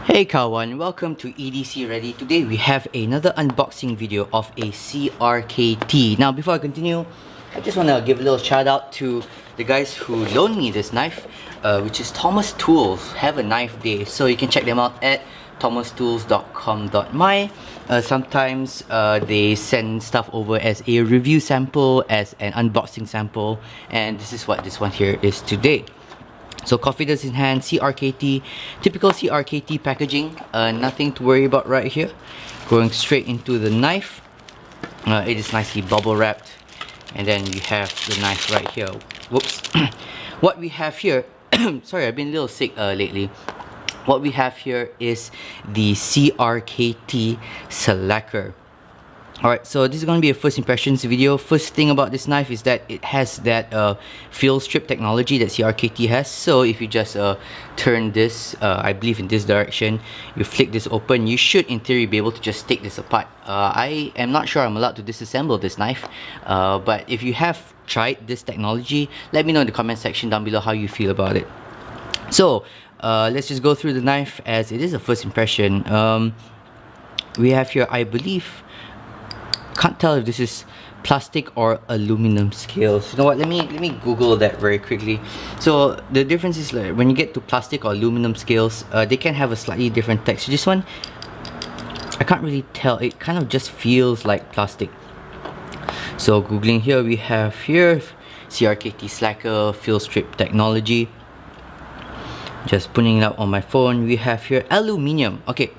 Hey kawan, welcome to EDCReady. Today we have another unboxing video of a CRKT. Now before I continue, I just want to give a little shout out to the guys who loaned me this knife, which is Thomas Tools. Have a knife day, so you can check them out at thomastools.com.my. Sometimes they send stuff over as a review sample, as an unboxing sample, and this is what this one here is today. So confidence in hand, CRKT, typical CRKT packaging, nothing to worry about right here. Going straight into the knife, it is nicely bubble wrapped, and then you have the knife right here. Whoops. What we have here, sorry, I've been a little sick lately. What we have here is the CRKT Slacker. Alright, so this is going to be a first impressions video. First thing about this knife is that it has that fill strip technology that CRKT has. So if you just turn this, I believe in this direction, you flick this open, you should in theory be able to just take this apart. I am not sure I'm allowed to disassemble this knife, but if you have tried this technology, let me know in the comment section down below how you feel about it. So let's just go through the knife as it is a first impression. We have here, I believe, can't tell if this is plastic or aluminum scales. You know what, let me Google that very quickly. So the difference is, like, when you get to plastic or aluminum scales, they can have a slightly different texture. This one, I can't really tell, it kind of just feels like plastic. So googling here, we have here CRKT Slacker fill strip technology. Just putting it up on my phone. We have here aluminium. Okay,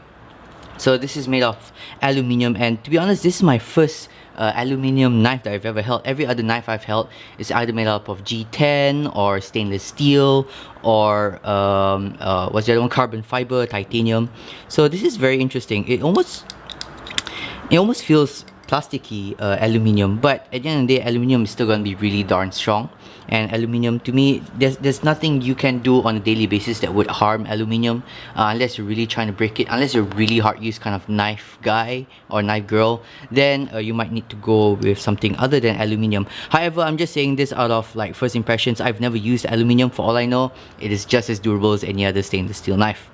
so this is made of aluminium, and to be honest, this is my first aluminium knife that I've ever held. Every other knife I've held is either made up of G10 or stainless steel or what's the other one, carbon fiber, titanium. So this is very interesting. It almost feels plasticky aluminium, but at the end of the day, aluminium is still going to be really darn strong. And aluminium, to me, there's nothing you can do on a daily basis that would harm aluminium, unless you're really trying to break it. Unless you're a really hard use kind of knife guy or knife girl, then you might need to go with something other than aluminium. However, I'm just saying this out of like first impressions. I've never used aluminium. For all I know, it is just as durable as any other stainless steel knife.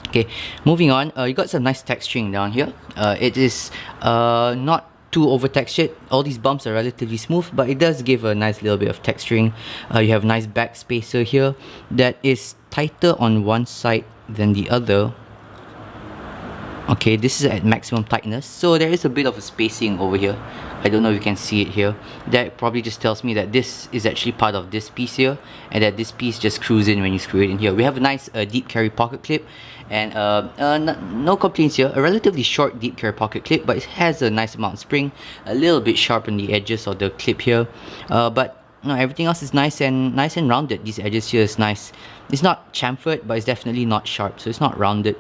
Okay, moving on, you got some nice texturing down here. It is not too over textured. All these bumps are relatively smooth, but it does give a nice little bit of texturing. You have a nice back spacer here that is tighter on one side than the other. Okay, this is at maximum tightness, so there is a bit of a spacing over here. I don't know if you can see it here. That probably just tells me that this is actually part of this piece here, and that this piece just screws in when you screw it in here. We have a nice deep carry pocket clip, and no complaints here. A relatively short deep carry pocket clip, but it has a nice amount of spring, a little bit sharp on the edges of the clip here, but no, everything else is nice and rounded. These edges here is nice. It's not chamfered, but it's definitely not sharp, so it's not rounded.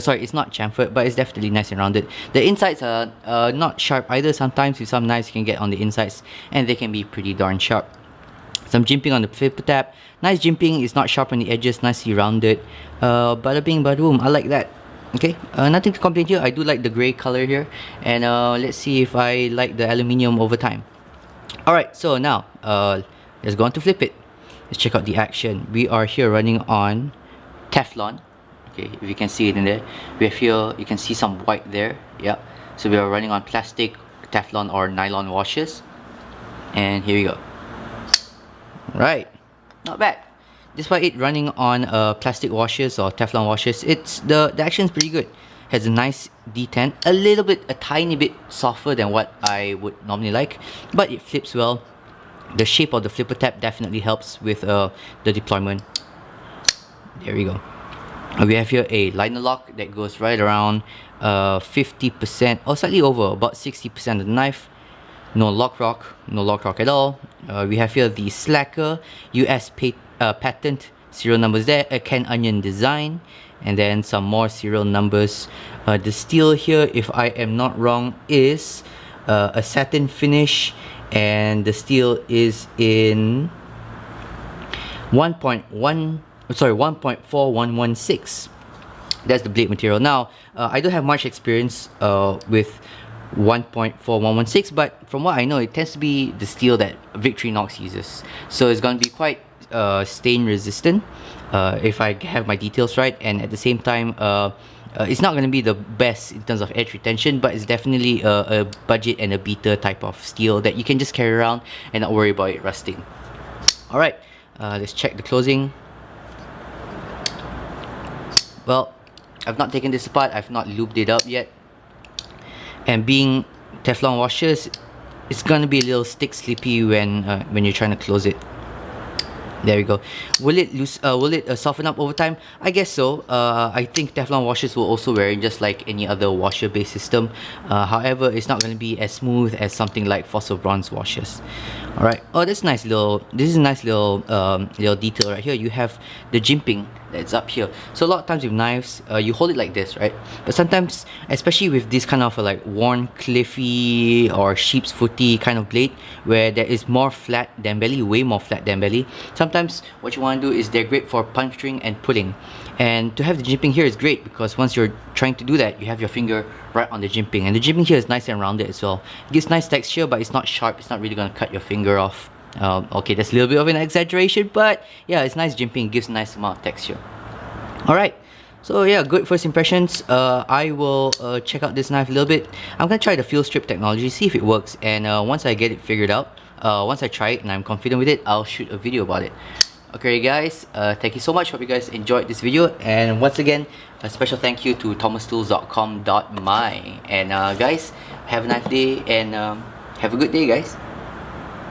Sorry, it's not chamfered, but it's definitely nice and rounded. The insides are not sharp either. Sometimes with some knives you can get on the insides and they can be pretty darn sharp. Some jimping on the flipper tab. Nice jimping, it's not sharp on the edges, nicely rounded. Bada bing, bada boom, I like that. Okay, nothing to complain here. I do like the grey color here. And let's see if I like the aluminium over time. Alright, so now let's go on to flip it. Let's check out the action. We are here running on Teflon. Okay, if you can see it in there, we have here, you can see some white there. Yeah, so we are running on plastic, Teflon or nylon washers, and here we go. Right, not bad. Despite it running on plastic washers or Teflon washers, it's the action is pretty good. Has a nice detent, a tiny bit softer than what I would normally like, but it flips well. The shape of the flipper tab definitely helps with the deployment. There we go. We have here a liner lock that goes right around 50% or slightly over, about 60% of the knife. No lock rock at all. We have here the Slacker US patent serial numbers there, a Ken Onion design, and then some more serial numbers. The steel here, if I am not wrong, is a satin finish, and the steel is in 1.4116. That's the blade material. Now I don't have much experience with 1.4116, but from what I know, it tends to be the steel that Victorinox uses, so it's going to be quite stain resistant, if I have my details right, and at the same time it's not going to be the best in terms of edge retention, but it's definitely a budget and a beater type of steel that you can just carry around and not worry about it rusting. Alright, let's check the closing. Well, I've not taken this apart, I've not lubed it up yet, and being Teflon washers, it's gonna be a little stick slippy when you're trying to close it. There we go. Will it soften up over time? I guess so. I think Teflon washers will also wear just like any other washer based system. However, it's not going to be as smooth as something like fossil bronze washers. Alright. Oh, that's nice little. This is a nice little little detail right here. You have the jimping that's up here. So a lot of times with knives, you hold it like this, right? But sometimes, especially with this kind of like worn cliffy or sheep's footy kind of blade, where there is more flat than belly, way more flat than belly, sometimes what you want to do is they're great for puncturing and pulling. And to have the jimping here is great because once you're trying to do that, you have your finger right on the jimping, and the jimping here is nice and rounded as well. It gives nice texture, but it's not sharp. It's not really going to cut your finger off. Okay, that's a little bit of an exaggeration, but yeah, it's nice jimping. It gives a nice amount of texture. Alright, so yeah, good first impressions. I will check out this knife a little bit. I'm gonna try the field strip technology, see if it works, and once I get it figured out, once I try it and I'm confident with it, I'll shoot a video about it. Okay guys, thank you so much. Hope you guys enjoyed this video, and once again, a special thank you to thomastools.com.my. And guys, have a nice day, and have a good day guys.